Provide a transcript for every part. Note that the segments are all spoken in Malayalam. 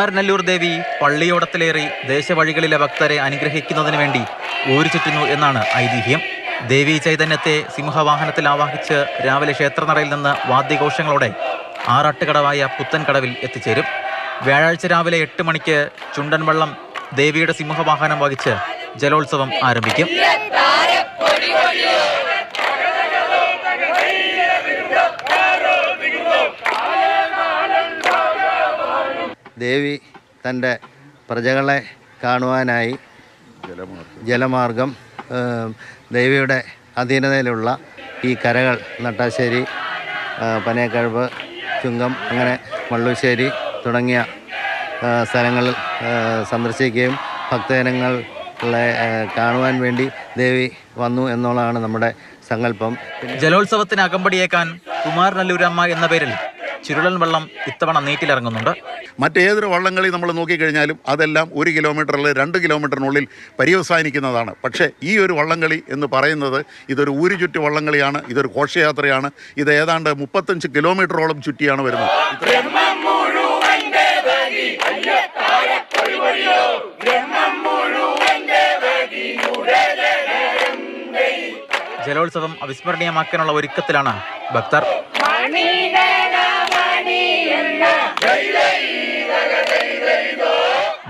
കുമാരനല്ലൂർ ദേവി പള്ളിയോടത്തിലേറി ദേശവഴികളിലെ ഭക്തരെ അനുഗ്രഹിക്കുന്നതിന് വേണ്ടി ഊരു ചുറ്റുന്നു എന്നാണ് ഐതിഹ്യം. ദേവി ചൈതന്യത്തെ സിംഹവാഹനത്തിൽ ആവാഹിച്ച് രാവിലെ ക്ഷേത്രനടയിൽ നിന്ന് വാദ്യഘോഷങ്ങളോടെ ആറാട്ടുകടവായ പുത്തൻകടവിൽ എത്തിച്ചേരും. വ്യാഴാഴ്ച രാവിലെ 8 മണിക്ക് ചുണ്ടൻ വള്ളം ദേവിയുടെ സിംഹവാഹനം വഹിച്ച് ജലോത്സവം ആരംഭിക്കും. ദേവി തൻ്റെ പ്രജകളെ കാണുവാനായി ജലമാർഗം ദേവിയുടെ അധീനതയിലുള്ള ഈ കരകൾ നട്ടാശ്ശേരി, പനയക്കഴവ്, ചുങ്കം, അങ്ങനെ മള്ളൂശ്ശേരി തുടങ്ങിയ സ്ഥലങ്ങളിൽ സന്ദർശിക്കുകയും ഭക്തജനങ്ങളെ കാണുവാൻ വേണ്ടി ദേവി വന്നു എന്നുള്ളതാണ് നമ്മുടെ സങ്കല്പം. ജലോത്സവത്തിന് അകമ്പടിയേക്കാൻ കുമാരനല്ലൂരമ്മ എന്ന പേരിൽ ചുരുളൻ വള്ളം ഇത്തവണ നീറ്റിലിറങ്ങുന്നുണ്ട്. മറ്റേതൊരു വള്ളംകളി നമ്മൾ നോക്കിക്കഴിഞ്ഞാലും അതെല്ലാം 1 കിലോമീറ്ററിൽ 2 കിലോമീറ്ററിനുള്ളിൽ പര്യവസാനിക്കുന്നതാണ്. പക്ഷേ ഈ ഒരു വള്ളംകളി എന്ന് പറയുന്നത് ഇതൊരു ഊരു ചുറ്റി വള്ളംകളിയാണ്. ഇതൊരു ഘോഷയാത്രയാണ്. ഇത് ഏതാണ്ട് 35 കിലോമീറ്ററോളം ചുറ്റിയാണ് വരുന്നത്. ജലോത്സവം അവിസ്മരണീയമാക്കാനുള്ള ഒരുക്കത്തിലാണ് ഭക്തർ.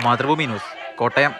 മാതൃഭൂമി ന്യൂസ്, കോട്ടയം.